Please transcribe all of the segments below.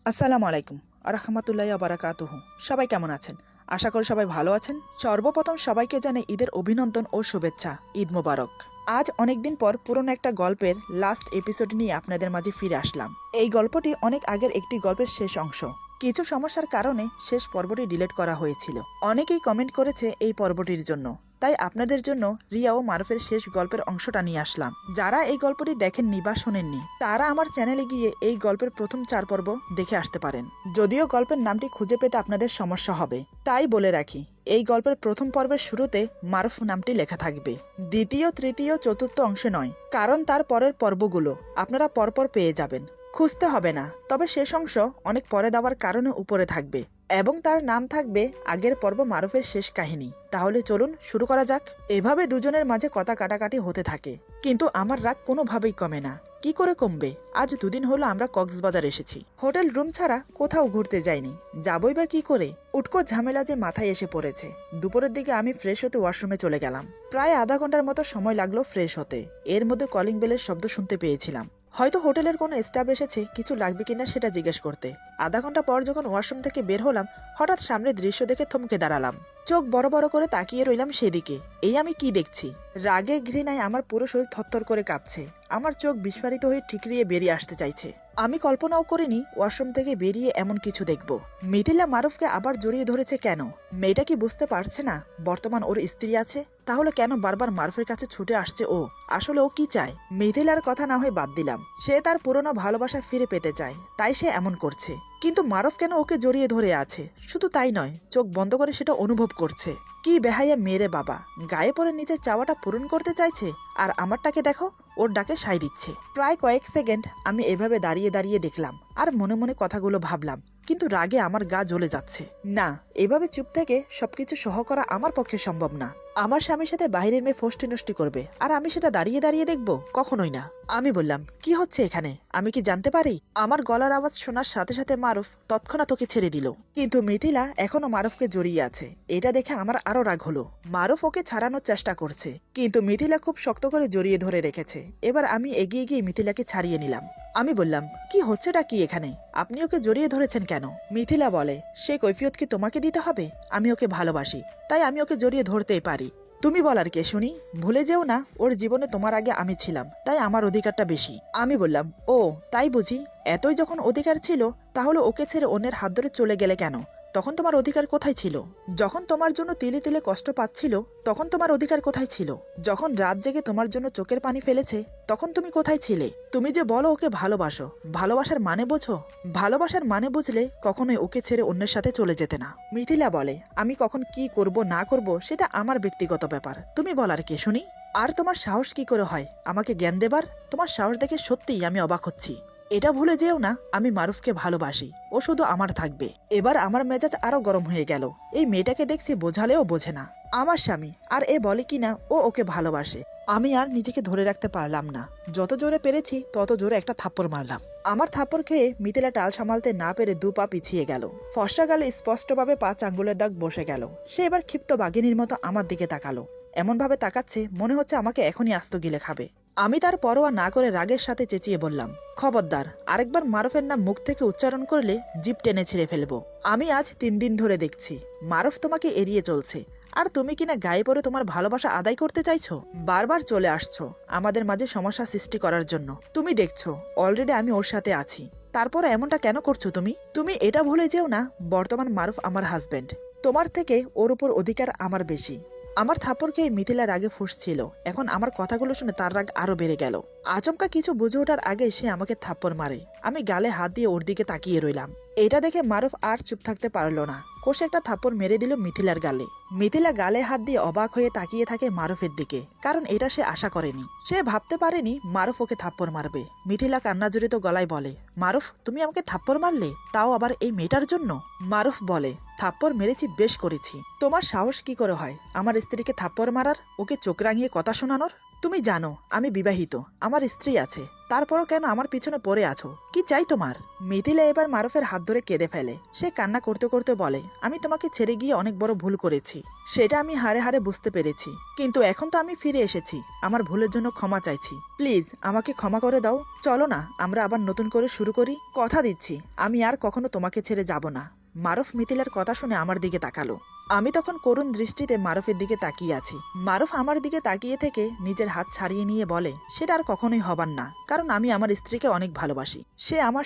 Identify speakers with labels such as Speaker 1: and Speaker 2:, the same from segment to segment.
Speaker 1: আসসালামু আলাইকুম আরহামাতুল্লাহি ওয়া বারাকাতুহু। সবাই কেমন আছেন? আশা করি সবাই ভালো আছেন। সর্বপ্রথম সবাইকে জানাই ঈদের অভিনন্দন ও শুভেচ্ছা। ঈদ মোবারক। আজ অনেকদিন পর পুরনো একটা গল্পের লাস্ট এপিসোড নিয়ে আপনাদের মাঝে ফিরে আসলাম। এই গল্পটি অনেক আগের একটি গল্পের শেষ অংশ। কিছু সমস্যার কারণে শেষ পর্বটি ডিলিট করা হয়েছিল। অনেকেই কমেন্ট করেছে এই পর্বটির জন্য, তাই আপনাদের জন্য রিয়া ও মারুফের শেষ গল্পের অংশটা নিয়ে আসলাম। যারা এই গল্পটি দেখেননি বা শোনেননি তারা আমার চ্যানেলে গিয়ে এই গল্পের প্রথম 4 পর্ব দেখে আসতে পারেন। যদিও গল্পের নামটি খুঁজে পেতে আপনাদের সমস্যা হবে, তাই বলে রাখি এই গল্পের প্রথম পর্বের শুরুতে মারুফ নামটি লেখা থাকবে, দ্বিতীয়, তৃতীয়, চতুর্থ অংশে নয়, কারণ তার পরের পর্বগুলো আপনারা পরপর পেয়ে যাবেন, খুঁজতে হবে না। তবে শেষ অংশ অনেক পরে দেওয়ার কারণে উপরে থাকবে এবং তার নাম থাকবে আগের পর্ব মারুফের শেষ কাহিনী। তাহলে চলুন শুরু করা যাক। এভাবে দুজনের মাঝে কথা কাটাকাটি হতে থাকে, কিন্তু আমার রাগ কোনোভাবেই কমে না। কি করে কমবে? আজ দুদিন হলো আমরা কক্সবাজার এসেছি। হোটেল রুম ছাড়া কোথাও ঘুরতে যাইনি, যাবই বা কি করে? উটকো ঝামেলা যে মাথায় এসে পড়েছে। দুপুরের দিকে আমি ফ্রেশ হতে ওয়াশরুমে চলে গেলাম। প্রায় আধা ঘন্টার মতো সময় লাগলো ফ্রেশ হতে। এর মধ্যে কলিং বেলের শব্দ শুনতে পেয়েছিলাম। হয়তো হোটেলের কোনো স্টাফ এসেছে কিছু লাগবে কিনা সেটা জিজ্ঞেস করতে। আধা ঘন্টা পর যখন ওয়াশরুম থেকে বের হলাম, হঠাৎ সামনে দৃশ্য দেখে থমকে দাঁড়ালাম। চোখ বড় বড় করে তাকিয়ে রইলাম সেদিকে। এই আমি কি দেখছি? রাগে ঘৃণায় আমার পুরো শরীর থরথর করে কাঁপছে। আমার চোখ বিস্ফারিত হয়ে ঠিকরিয়ে বেরিয়ে আসতে চাইছে। আমি কল্পনাও করিনি ওয়াশরুম থেকে বেরিয়ে এমন কিছু দেখব। মিথিলা মারুফকে আবার জড়িয়ে ধরেছে কেন? মেয়েটা কি বুঝতে পারছে না বর্তমান ওর স্ত্রী আছে? তাহলে কেন বারবার মারুফের কাছে ছুটে আসছে ও? আসলে ও কি চায়? মিথিলার কথা না হয়ে বাদ দিলাম, সে তার পুরনো ভালোবাসা ফিরে পেতে চায়, তাই সে এমন করছে। কিন্তু মারুফ কেন ওকে জড়িয়ে ধরে আছে? শুধু তাই নয়, চোখ বন্ধ করে সেটা অনুভব করছে। কি বেহাইয়া মেরে বাবা, গায়ে পড়ে নিজের চাওয়াটা পূরণ করতে চাইছে, আর আমারটাকে দেখো ওর ডাকে সাই দিচ্ছে। প্রায় কয়েক সেকেন্ড আমি এভাবে দাঁড়িয়ে দাঁড়িয়ে দেখলাম আর মনে মনে কথাগুলো ভাবলাম, কিন্তু রাগে আমার গা জ্বলে যাচ্ছে। না, এভাবে চুপ থেকে সবকিছু সহ করা আমার পক্ষে সম্ভব না। আমার স্বামীর সাথে বাইরের মেয়ে ফষ্টি নষ্টি করবে আর আমি সেটা দাঁড়িয়ে দাঁড়িয়ে দেখবো? কখনোই না। আমি বললাম, কি হচ্ছে এখানে? আমি কি জানতে পারি? আমার গলার আওয়াজ শোনার সাথে সাথে মারুফ তৎক্ষণাৎ ওকে ছেড়ে দিল, কিন্তু মিথিলা এখনো মারুফকে জড়িয়ে আছে। এটা দেখে আমার আরো রাগ হলো। মারুফ ওকে ছাড়ানোর চেষ্টা করছে, কিন্তু মিথিলা খুব শক্ত করে জড়িয়ে ধরে রেখেছে। এবার আমি এগিয়ে গিয়ে মিথিলাকে ছাড়িয়ে নিলাম। আমি বললাম, কি হচ্ছেটা কি এখানে? আপনি ওকে জড়িয়ে ধরেছেন কেন? মিথিলা বলে, সে কৈফিয়ত কি তোমাকে দিতে হবে? আমি ওকে ভালোবাসি, তাই আমি ওকে জড়িয়ে ধরতেই পারি। তুমি বলার কে শুনি? ভুলে যেও না ওর জীবনে তোমার আগে আমি ছিলাম, তাই আমার অধিকারটা বেশি। আমি বললাম, ও তাই বুঝি? এতই যখন অধিকার ছিল তাহলে ওকে ছেড়ে অন্যের হাত ধরে চলে গেলে কেন? তখন তোমার অধিকার কোথায় ছিল? যখন তোমার জন্য তিলে তিলে কষ্ট পাচ্ছিল তখন তোমার অধিকার কোথায় ছিল? যখন রাত জেগে তোমার জন্য চোখের পানি ফেলেছে তখন তুমি কোথায় ছিলে? তুমি যে বলো ওকে ভালোবাসো, ভালোবাসার মানে বোঝো? ভালোবাসার মানে বুঝলে কখনোই ওকে ছেড়ে অন্যের সাথে চলে যেতে না। মিথিলা বলে, আমি কখন কি করব না করব সেটা আমার ব্যক্তিগত ব্যাপার, তুমি বলার কে শুনি? আর তোমার সাহস কি করে হয় আমাকে জ্ঞান দেবার? তোমার সাহস দেখে সত্যিই আমি অবাক হচ্ছি। এটা ভুলে যেও না আমি মারুফকে ভালোবাসি, ও শুধু আমার থাকবে। এবার আমার মেজাজ আরো গরম হয়ে গেল। এই মেয়েটাকে দেখছি বোঝালেও বোঝে না। আমার স্বামী আর এ বলে কিনা ও ওকে ভালোবাসে। আমি আর নিজেকে ধরে রাখতে পারলাম না। যত জোরে পেরেছি তত জোরে একটা থাপ্পড় মারলাম। আমার থাপ্পড় খেয়ে মিথিলা টাল সামালতে না পেরে 2 পা পিছিয়ে গেল। ফর্সা গালে স্পষ্টভাবে 5 আঙ্গুলের দাগ বসে গেল। সে এবার ক্ষিপ্ত বাঘিনীর মতো আমার দিকে তাকালো। এমন ভাবে তাকাচ্ছে মনে হচ্ছে আমাকে এখনই আস্ত গিলে খাবে। আমি তার পরোয়া না করে রাগের সাথে চেঁচিয়ে বললাম, খবরদার, আরেকবার মারুফের নাম মুখ থেকে উচ্চারণ করলে জিভ টেনে ছিঁড়ে ফেলবো। আমি আজ 3 দিন ধরে দেখছি মারুফ তোমাকে এড়িয়ে চলছে, আর তুমি কিনা গায়ে পড়ে তোমার ভালোবাসা আদায় করতে চাইছো। বারবার চলে আসছো আমাদের মাঝে সমস্যা সৃষ্টি করার জন্য। তুমি দেখছো অলরেডি আমি ওর সাথে আছি, তারপরে এমনটা কেন করছো তুমি? তুমি এটা ভুলে যেও না বর্তমান মারুফ আমার হাজবেন্ড। তোমার থেকে ওর উপর অধিকার আমার বেশি। আমার থাপ্পড় খেয়ে মিথিলার রাগে ফুঁসছিল। এখন আমার কথাগুলো শুনে তার রাগ আরো বেড়ে গেল। আচমকা কিছু বুঝে ওঠার আগে সে আমাকে থাপ্পড় মারে। আমি গালে হাত দিয়ে ওর দিকে তাকিয়ে রইলাম। এটা দেখে মারুফ আর চুপ থাকতে পারলো না, কষে একটা থাপ্পড় মেরে দিল মিথিলার গালে। মিথিলা গালে হাত দিয়ে অবাক হয়ে তাকিয়ে থাকে মারুফের দিকে, কারণ এটা সে আশা করেনি। সে ভাবতে পারেনি মারুফ ওকে থাপ্পড় মারবে। মিথিলা কান্নাজড়িত গলায় বলে, মারুফ তুমি আমাকে থাপ্পড় মারলে, তাও আবার এই মেয়েটার জন্য? মারুফ বলে, থাপ্পড় মেরেছি, বেশ করেছি। তোমার সাহস কি করে হয় আমার স্ত্রীকে থাপ্পড় মারার, ওকে চোখ রাঙিয়ে কথা শোনানোর? তুমি জানো আমি বিবাহিত, আমার স্ত্রী আছে, তারপরও কেন আমার পিছনে পড়ে আছো? কি চাই তোমার? মিথিলা এবার মারুফের হাত ধরে কেঁদে ফেলে। সে কান্না করতে করতে বলে, আমি তোমাকে ছেড়ে গিয়ে অনেক বড় ভুল করেছি, সেটা আমি হারে হারে বুঝতে পেরেছি, কিন্তু এখন তো আমি ফিরে এসেছি, আমার ভুলের জন্য ক্ষমা চাইছি, প্লিজ আমাকে ক্ষমা করে দাও। চলো না আমরা আবার নতুন করে শুরু করি, কথা দিচ্ছি আমি আর কখনো তোমাকে ছেড়ে যাব না। মারুফ মিথিলার কথা শুনে আমার দিকে তাকালো। আমি তখন করুণ দৃষ্টিতে মারুফের দিকে তাকিয়ে আছি। মারুফ আমার দিকে তাকিয়ে থেকে নিজের হাত ছাড়িয়ে নিয়ে বলে, সেটা আর কখনোই হবার না, কারণ আমি আমার স্ত্রীকে অনেক ভালোবাসি, সে আমার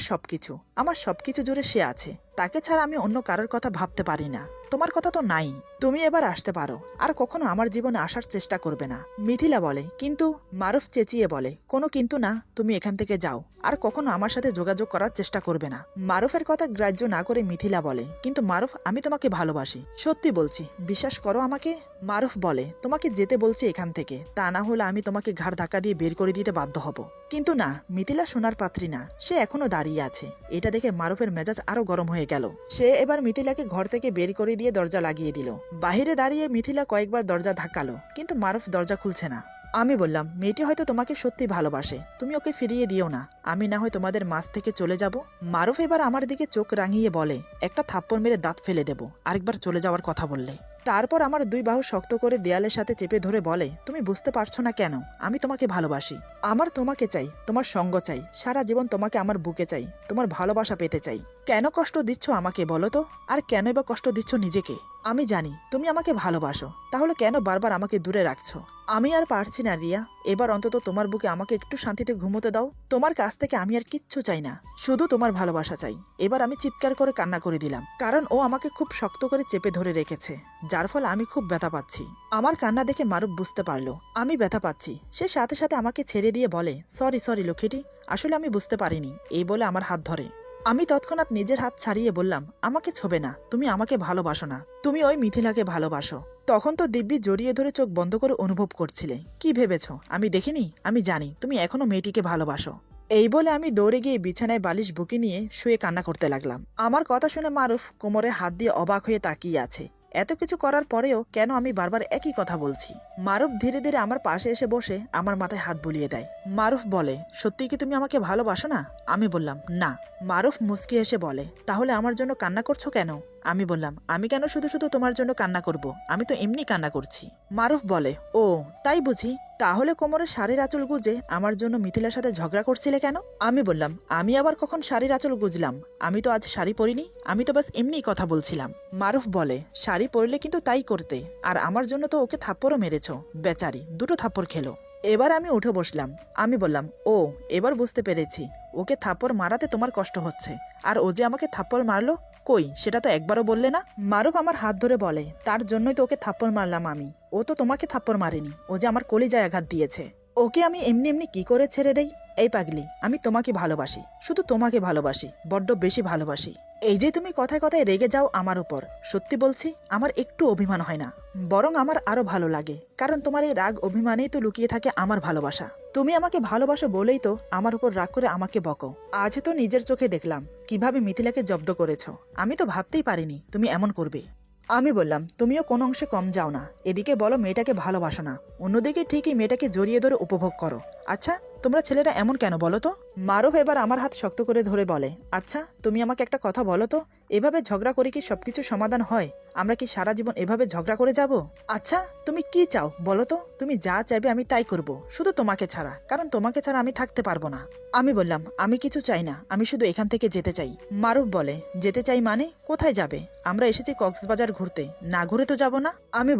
Speaker 1: সবকিছু জুড়ে সে আছে, তাকে ছাড়া আমি অন্য কারোর কথা ভাবতে পারি না। তোমার কথা তো নাই, তুমি এবার আসতে পারো, আর কখনো আমার জীবনে আসার চেষ্টা করবে না। মিথিলা বলে, কিন্তু? মারুফ চেঁচিয়ে বলে, কোনো কিন্তু না, তুমি এখান থেকে যাও, আর কখনো আমার সাথে যোগাযোগ করার চেষ্টা করবে না। মারুফের কথা গ্রাহ্য না করে মিথিলা বলে, কিন্তু মারুফ আমি তোমাকে ভালোবাসি, সত্যি বলছি, বিশ্বাস করো আমাকে। মারুফ বলে, তোমাকে যেতে বলছি এখান থেকে, তা না হলে আমি তোমাকে ঘাড় ধাক্কা দিয়ে বের করে দিতে বাধ্য হব। কিন্তু না, মিথিলা সোনার পাত্রী না, সে এখনো দাঁড়িয়ে আছে। এটা দেখে মারুফের মেজাজ আরো গরম হয়ে গেল। সে এবার মিথিলাকে ঘর থেকে বের করে দিয়ে দরজা লাগিয়ে দিল। বাহিরে দাঁড়িয়ে মিথিলা কয়েকবার দরজা ধাক্কালো, কিন্তু মারুফ দরজা খুলছে না। আমি বললাম, মেয়েটি হয়তো তোমাকে সত্যি ভালোবাসে, তুমি ওকে ফিরিয়ে দিও না, আমি না হয় তোমাদের মাঝ থেকে চলে যাব। মারুফ এবার আমার দিকে চোখ রাঙিয়ে বলে, একটা থাপ্পড় মেরে দাঁত ফেলে দেব আরেকবার চলে যাওয়ার কথা বললে। তারপর আমার দুই বাহু শক্ত করে দেয়ালের সাথে চেপে ধরে বলে, তুমি বুঝতে পারছো না কেন, আমি তোমাকে ভালোবাসি, আমার তোমাকে চাই, তোমার সঙ্গ চাই, সারা জীবন তোমাকে আমার বুকে চাই, তোমার ভালোবাসা পেতে চাই। কেন কষ্ট দিচ্ছ আমাকে বলো তো, আর কেনই বা কষ্ট দিচ্ছ নিজেকে? আমি জানি তুমি আমাকে ভালোবাসো, তাহলে কেন বারবার আমাকে দূরে রাখছো? আমি আর পারছি না রিয়া, এবার অন্তত তোমার বুকে আমাকে একটু শান্তিতে ঘুমোতে দাও। তোমার কাছ থেকে আমি আর কিচ্ছু চাই না, শুধু তোমার ভালোবাসা চাই। এবার আমি চিৎকার করে কান্না করে দিলাম, কারণ ও আমাকে খুব শক্ত করে চেপে ধরে রেখেছে, যার ফলে আমি খুব ব্যথা পাচ্ছি। আমার কান্না দেখে মারুফ বুঝতে পারলো আমি ব্যথা পাচ্ছি। সে সাথে সাথে আমাকে ছেড়ে দিয়ে বলে, সরি লক্ষ্মীটি, আসলে আমি বুঝতে পারিনি, এই বলে আমার হাত ধরে। আমি তৎক্ষণাৎ নিজের হাত ছাড়িয়ে বললাম, আমাকে ছোবে না, তুমি আমাকে ভালোবাসো না, তুমি ওই মিথিলাকে ভালোবাসো। তখন তো দিব্যি জড়িয়ে ধরে চোখ বন্ধ করে অনুভব করছিলে। কি ভেবেছো আমি দেখিনি? আমি জানি তুমি এখনো মেয়েটিকে ভালোবাসো। এই বলে আমি দৌড়ে গিয়ে বিছানায় বালিশ বুকে নিয়ে শুয়ে কান্না করতে লাগলাম। আমার কথা শুনে মারুফ কোমরে হাত দিয়ে অবাক হয়ে তাকিয়ে আছে। এত কিছু করার পরেও কেন আমি বারবার একই কথা বলছি? মারুফ ধীরে ধীরে আমার পাশে এসে বসে আমার মাথায় হাত বুলিয়ে দেয়। মারুফ বলে, সত্যি কি তুমি আমাকে ভালোবাসো না? আমি বললাম, না। মারুফ মুচকি এসে বলে, তাহলে আমার জন্য কান্না করছো কেন? আমি বললাম, আমি কেন শুধু শুধু তোমার জন্য কান্না করব, আমি তো এমনি কান্না করছি। মারুফ বলে, ও তাই বুঝি, তাহলে কোমরে শাড়ির আঁচল গুজে আমার জন্য মিথিলার সাথে ঝগড়া করছিলে কেন? আমি বললাম, আমি আবার কখন শাড়ির আঁচল গুজলাম? আমি তো আজ শাড়ি পরিনি, আমি তো বাস এমনি কথা বলছিলাম। মারুফ বলে, শাড়ি পরলে কিন্তু তাই করতে, আর আমার জন্য তো ওকে থাপ্পড়ও মেরেছ, বেচারি দুটো থাপ্পড় খেলো। এবার আমি উঠে বসলাম। আমি বললাম, ও এবার বুঝতে পেরেছি, ওকে থাপ্পড় মারাতে তোমার কষ্ট হচ্ছে, আর ও যে আমাকে থাপ্পড় মারলো, কই সেটা তো একবারও বললে না। মারুফ আমার হাত ধরে বলে, তার জন্যই তো ওকে থাপ্পড় মারলাম আমি, ও তো তোমাকে থাপ্পড় মারেনি, ও যে আমার কলিজায় আঘাত দিয়েছে। ওকে আমি এমনি এমনি কি করে ছেড়ে দেই? এই পাগলি, আমি তোমাকে ভালোবাসি, শুধু তোমাকে ভালোবাসি, বড্ড বেশি ভালোবাসি। এই যে তুমি কথায় কথায় রেগে যাও আমার উপর, সত্যি বলছি আমার একটু অভিমান হয় না, বরং আমার আরো ভালো লাগে, কারণ তোমার এই রাগ অভিমানেই তো লুকিয়ে থাকে আমার ভালোবাসা। তুমি আমাকে ভালোবাসো বলেই তো আমার উপর রাগ করে আমাকে বকো। আজ তো নিজের চোখে দেখলাম কিভাবে মিথিলাকে জব্দ করেছো, আমি তো ভাবতেই পারিনি তুমি এমন করবে। আমি বললাম, তুমিও কোনো অংশে কম যাও না, এদিকে বলো মেয়েটাকে ভালোবাসো না, অন্যদিকে ঠিকই মেয়েটাকে জড়িয়ে ধরে উপভোগ করো। আচ্ছা তোমরা ছেলেরা এমন কেন বলো তো? মারুফ এবার আমার হাত শক্ত করে ধরে বলে, আচ্ছা তুমি আমাকে একটা কথা বলো তো, এভাবে ঝগড়া করে কি সবকিছু সমাধান হয়? আমরা কি সারা জীবন এভাবে ঝগড়া করে যাব? আচ্ছা তুমি কি চাও বলো তো? তুমি যা চাইবে আমি তাই করব, শুধু তোমাকে ছাড়া, কারণ তোমাকে ছাড়া আমি থাকতে পারবো না। আমি বললাম, আমি কিছু চাই না, আমি শুধু এখান থেকে যেতে চাই। মারুফ বলে, যেতে চাই মানে কোথায় যাবে? আমরা এসেছি কক্সবাজার ঘুরতে, না ঘুরে তো যাব না। আমি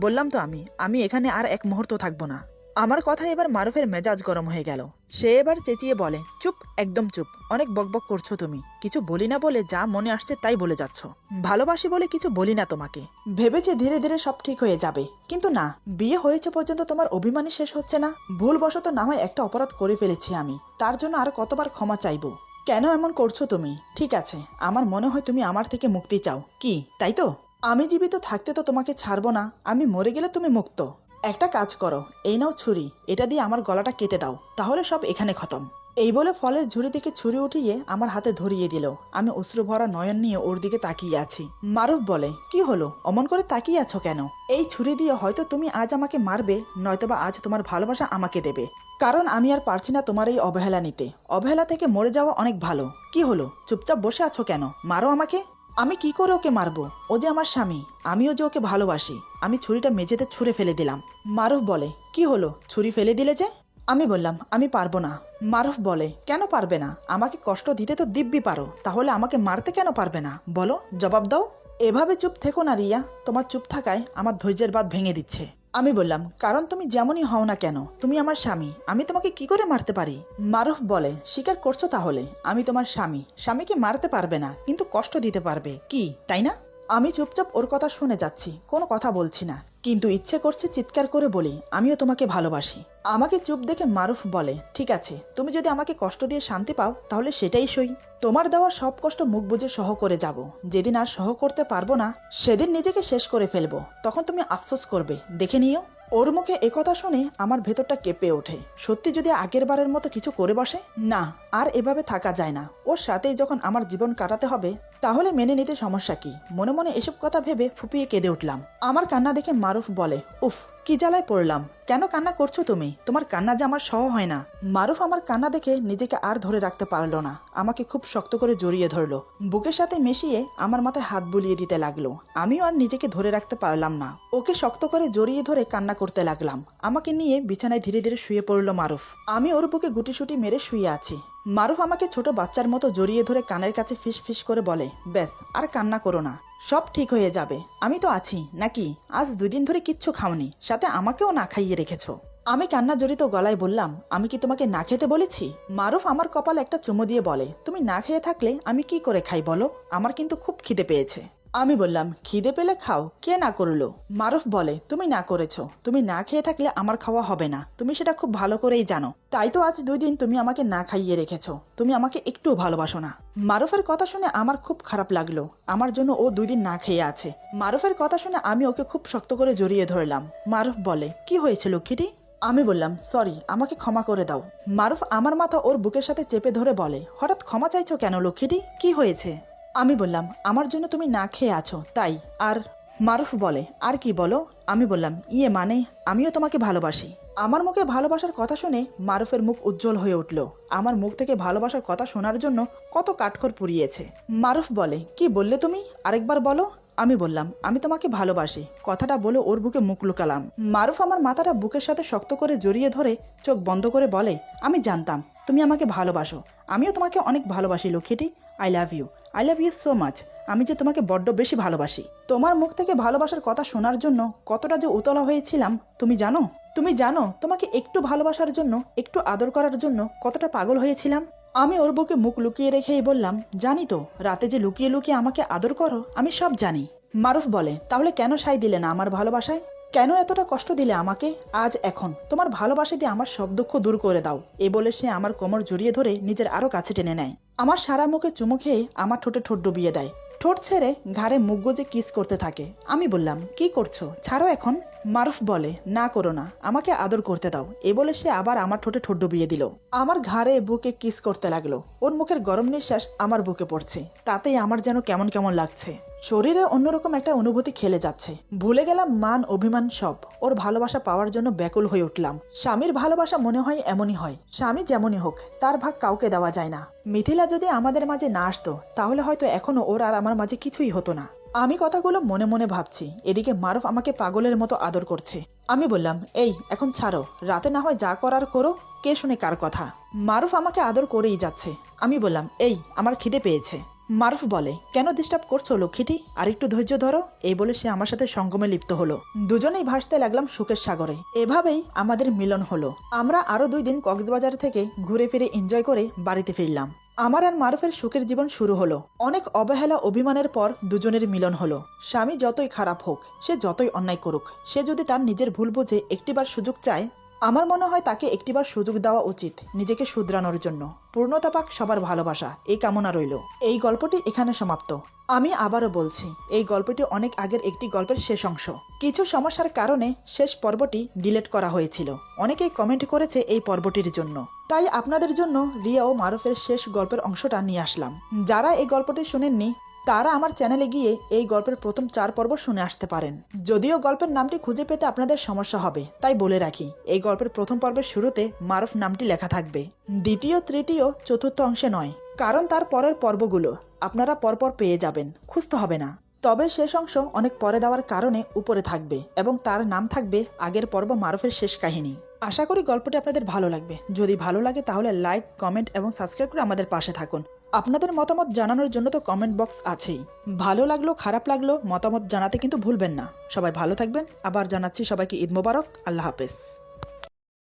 Speaker 1: বললাম তো আমি এখানে আর এক মুহূর্ত থাকবো না। আমার কথা এবার মারুফের মেজাজ গরম হয়ে গেল। সে এবার চেঁচিয়ে বলে, চুপ, একদম চুপ, অনেক বকবক করছো তুমি, কিছু বলি না বলে যা মনে আসছে তাই বলে যাচ্ছ। ভালোবাসি বলে কিছু বলি না তোমাকে, ভেবেছে ধীরে ধীরে সব ঠিক হয়ে যাবে, কিন্তু না, বিয়ে হয়েছে পর্যন্ত তোমার অভিমানই শেষ হচ্ছে না। ভুলবশত না হয় একটা অপরাধ করে ফেলেছি আমি, তার জন্য আর কতবার ক্ষমা চাইবো? কেন এমন করছো তুমি? ঠিক আছে, আমার মনে হয় তুমি আমার থেকে মুক্তি চাও, কি তাই তো? আমি জীবিত থাকতে তো তোমাকে ছাড়বো না, আমি মরে গেলে তুমি মুক্ত। একটা কাজ করো, এই নাও ছুরি, এটা দিয়ে আমার গলাটা কেটে দাও, তাহলে সব এখানে খতম। এই বলে ফলের ঝুড়ি থেকে ছুরি উঠিয়ে আমার হাতে ধরিয়ে দিল। আমি অশ্রু ভরা নয়ন নিয়ে ওর দিকে তাকিয়ে আছি। মারুফ বলে, কি হলো, অমন করে তাকিয়ে আছো কেন? এই ছুরি দিয়ে হয়তো তুমি আজ আমাকে মারবে, নয়তোবা আজ তোমার ভালোবাসা আমাকে দেবে। কারণ আমি আর পারছি না তোমার এই অবহেলা নিতে। অবহেলা থেকে মরে যাওয়া অনেক ভালো। কি হলো, চুপচাপ বসে আছো কেন? মারো আমাকে। আমি কি করে ওকে মারবো? ও যে আমার স্বামী, আমিও যে ওকে ভালোবাসি। আমি ছুরিটা মেঝেতে ছুঁড়ে ফেলে দিলাম। মারুফ বলে, কি হলো, ছুরি ফেলে দিলে যে? আমি বললাম, আমি পারবো না। মারুফ বলে, কেন পারবে না? আমাকে কষ্ট দিতে তো দিব্যি পারো, তাহলে আমাকে মারতে কেন পারবে না? বলো, জবাব দাও। এভাবে চুপ থেকো না রিয়া, তোমার চুপ থাকায় আমার ধৈর্যের বাঁধ ভেঙে দিচ্ছে। আমি বললাম, কারণ তুমি যেমনই হও না কেন, তুমি আমার স্বামী, আমি তোমাকে কি করে মারতে পারি? মারুফ বলে, স্বীকার করছো তাহলে আমি তোমার স্বামী, স্বামীকে মারতে পারবে না কিন্তু কষ্ট দিতে পারবে, কি তাই না? আমি চুপচাপ ওর কথা শুনে যাচ্ছি, কোনো কথা বলছি না, কিন্তু ইচ্ছে করছে চিৎকার করে বলি, আমিও তোমাকে ভালোবাসি। আমাকে চুপ দেখে মারুফ বলে, ঠিক আছে, তুমি যদি আমাকে কষ্ট দিয়ে শান্তি পাও তাহলে সেটাই সই। তোমার দেওয়া সব কষ্ট মুখ বুজে সহ করে যাব। যেদিন আর সহ করতে পারবো না সেদিন নিজেকে শেষ করে ফেলবো, তখন তুমি আফসোস করবে, দেখে নিও। ওর মুখে একথা শুনে আমার ভেতরটা কেঁপে ওঠে। সত্যি যদি আগের বারের মতো কিছু করে বসে, না আর এভাবে থাকা যায় না। ওর সাথেই যখন আমার জীবন কাটাতে হবে তাহলে মেনে নিতে সমস্যা কি? মনে মনে এসব কথা ভেবে ফুপিয়ে কেঁদে উঠলাম। আমার কান্না দেখে মারুফ বলে, উফ, কি জ্বালায় পড়লাম, কেন কান্না করছো তুমি? তোমার কান্না যে আমার সহ হয় না। মারুফ আমার কান্না দেখে নিজেকে আর ধরে রাখতে পারলো না, আমাকে খুব শক্ত করে জড়িয়ে ধরলো, বুকের সাথে মিশিয়ে আমার মাথায় হাত বুলিয়ে দিতে লাগলো। আমিও আর নিজেকে ধরে রাখতে পারলাম না, ওকে শক্ত করে জড়িয়ে ধরে কান্না করতে লাগলাম। আমাকে নিয়ে বিছানায় ধীরে ধীরে শুয়ে পড়লো মারুফ। আমি ওর বুকে গুটিসুটি মেরে শুয়ে আছি। মারুফ আমাকে ছোট বাচ্চার মতো জড়িয়ে ধরে কানের কাছে ফিস ফিস করে বলে, ব্যাস আর কান্না করো না, সব ঠিক হয়ে যাবে, আমি তো আছি নাকি? আজ 2 দিন ধরে কিচ্ছু খাওনি, সাথে আমাকেও না খাইয়ে রেখেছো। আমি কান্না জড়িত গলায় বললাম, আমি কি তোমাকে না খেতে বলেছি? মারুফ আমার কপালে একটা চুমু দিয়ে বলে, তুমি না খেয়ে থাকলে আমি কি করে খাই বলো? আমার কিন্তু খুব খিদে পেয়েছে। আমি বললাম, খিদে পেলে খাও, কে না করলো? মারুফ বলে, তুমি না করেছো, তুমি না খেয়ে থাকলে আমার খাওয়া হবে না, তুমি সেটা খুব ভালো করেই জানো, তাই তো আজ 2 দিন তুমি আমাকে না খাইয়ে রেখেছো। তুমি আমাকে একটুও ভালোবাসো না। মারুফের কথা শুনে আমার খুব খারাপ লাগলো, আমার জন্য ও 2 দিন না খেয়ে আছে। মারুফের কথা শুনে আমি ওকে খুব শক্ত করে জড়িয়ে ধরলাম। মারুফ বলে, কি হয়েছে লক্ষ্মীটি? আমি বললাম, সরি, আমাকে ক্ষমা করে দাও। মারুফ আমার মাথা ওর বুকের সাথে চেপে ধরে বলে, হঠাৎ ক্ষমা চাইছো কেন লক্ষ্মীটি, কি হয়েছে? আমি বললাম, আমার জন্য তুমি না খেয়ে আছো তাই। আর মারুফ বলে, আর কি বলো? আমি বললাম, ইয়ে মানে আমিও তোমাকে ভালোবাসি। আমার মুখে ভালোবাসার কথা শুনে মারুফের মুখ উজ্জ্বল হয়ে উঠল। আমার মুখ থেকে ভালোবাসার কথা শোনার জন্য কত কাঠখড় পুড়িয়েছে। মারুফ বলে, কি বললে তুমি, আরেকবার বলো। আমি বললাম, আমি তোমাকে ভালোবাসি। কথাটা বলে ওর বুকে মুখ লুকালাম। মারুফ আমার মাথাটা বুকের সাথে শক্ত করে জড়িয়ে ধরে চোখ বন্ধ করে বলে, আমি জানতাম তুমি আমাকে ভালোবাসো, আমিও তোমাকে অনেক ভালোবাসি লক্ষ্মীটি। I love you, I love you so much. আমি যে তোমাকে বড্ড বেশি ভালোবাসি। তোমার মুখ থেকে ভালোবাসার কথা শোনার জন্য কতটা যে উতলা হয়েছিলাম তুমি জানো? তুমি জানো তোমাকে একটু ভালোবাসার জন্য, একটু আদর করার জন্য কতটা পাগল হয়েছিলাম? আমি ওর বুকে মুখ লুকিয়ে রেখেই বললাম, জানি তো, রাতে যে লুকিয়ে লুকিয়ে আমাকে আদর করো আমি সব জানি। মারুফ বলে, তাহলে কেন সাই দিলে না আমার ভালোবাসায়? কেন এতটা কষ্ট দিলে আমাকে? আজ এখন তোমার ভালোবাসা দিয়ে আমার সব দুঃখ দূর করে দাও। এ বলে সে আমার কোমর জড়িয়ে ধরে নিজের আরো কাছে টেনে নেয়। আমার সারা মুখে চুমু খেয়ে আমার ঠোঁটে ঠোঁট ডুবিয়ে দেয়। ঠোঁট ছেড়ে ঘাড়ে মুখ গুজে কিস করতে থাকে। আমি বললাম, কি করছো, ছাড়ো এখন। মারুফ বলে, না করো না, আমাকে আদর করতে দাও। এ বলে সে আবার আমার ঠোঁটে ঠোঁট ডুবিয়ে দিল। আমার ঘাড়ে বুকে কিস করতে লাগলো। ওর মুখের গরম নিঃশ্বাস আমার বুকে পড়ছে, তাতেই আমার যেন কেমন কেমন লাগছে। শরীরে অন্যরকম একটা অনুভূতি খেলে যাচ্ছে। ভুলে গেলাম মান অভিমান সব। ওর ভালোবাসা পাওয়ার জন্য ব্যাকুল হয়ে উঠলাম। স্বামীর ভালোবাসা মনে হয় এমনই হয়, স্বামী যেমনই হোক তার ভাগ কাউকে দেওয়া যায় না। মিথিলা যদি আমাদের মাঝে না আসতো তাহলে হয়তো এখনো ওর আর আমার মাঝে কিছুই হতো না। আমি কথাগুলো মনে মনে ভাবছি, এদিকে মারুফ আমাকে পাগলের মতো আদর করছে। আমি বললাম, এই এখন ছাড়ো, রাতে না হয় যা করার করো, কে শুনে কার কথা। মারুফ আমাকে আদর করেই যাচ্ছে। আমি বললাম, এই আমার খিদে পেয়েছে। মারুফ বলে, কেন ডিস্টার্ব করছো লক্ষ্মীটি, আর একটু ধৈর্য ধরো। এই বলে সে আমার সাথে সঙ্গমে লিপ্ত হলো। দুজনেই ভাসতে লাগলাম সুখের সাগরে। এভাবেই আমাদের মিলন হলো। আমরা আরো 2 দিন কক্সবাজার থেকে ঘুরে ফিরে এনজয় করে বাড়িতে ফিরলাম। আমার আর মারুফের সুখের জীবন শুরু হলো। অনেক অবহেলা অভিমানের পর দুজনের মিলন হলো। স্বামী যতই খারাপ হোক, সে যতই অন্যায় করুক, সে যদি তার নিজের ভুল বুঝে একটিবার সুযোগ চায়, আমার মনে হয় তাকে একটিবার সুযোগ দেওয়া উচিত নিজেকে শুধরানোর জন্য। পূর্ণতা পাক সবার ভালোবাসা, এই কামনা রইল। এই গল্পটি এখানে সমাপ্ত। আমি আবারও বলছি, এই গল্পটি অনেক আগের একটি গল্পের শেষ অংশ। কিছু সমস্যার কারণে শেষ পর্বটি ডিলিট করা হয়েছিল। অনেকেই কমেন্ট করেছে এই পর্বটির জন্য, তাই আপনাদের জন্য রিয়া ও মারুফের শেষ গল্পের অংশটা নিয়ে আসলাম। যারা এই গল্পটি শুনেননি তারা আমার চ্যানেলে গিয়ে এই গল্পের প্রথম 4 পর্ব শুনে আসতে পারেন। যদিও গল্পের নামটি খুঁজে পেতে আপনাদের সমস্যা হবে, তাই বলে রাখি এই গল্পের প্রথম পর্বের শুরুতে মারুফ নামটি লেখা থাকবে, দ্বিতীয়, তৃতীয়, চতুর্থ অংশে নয়, কারণ তার পরের পর্বগুলো আপনারা পরপর পেয়ে যাবেন, খুঁজতে হবে না। তবে শেষ অংশ অনেক পরে দেওয়ার কারণে উপরে থাকবে এবং তার নাম থাকবে আগের পর্ব মারুফের শেষ কাহিনী। আশা করি গল্পটি আপনাদের ভালো লাগবে। যদি ভালো লাগে তাহলে লাইক, কমেন্ট এবং সাবস্ক্রাইব করে আমাদের পাশে থাকুন। আপনাদের মতামত জানানোর জন্য তো কমেন্ট বক্স আছেই। ভালো লাগলো, খারাপ লাগলো, মতামত জানাতে কিন্তু ভুলবেন না। সবাই ভালো থাকবেন। আবার জানাচ্ছি সবাইকে ঈদ মোবারক। আল্লাহ হাফেজ।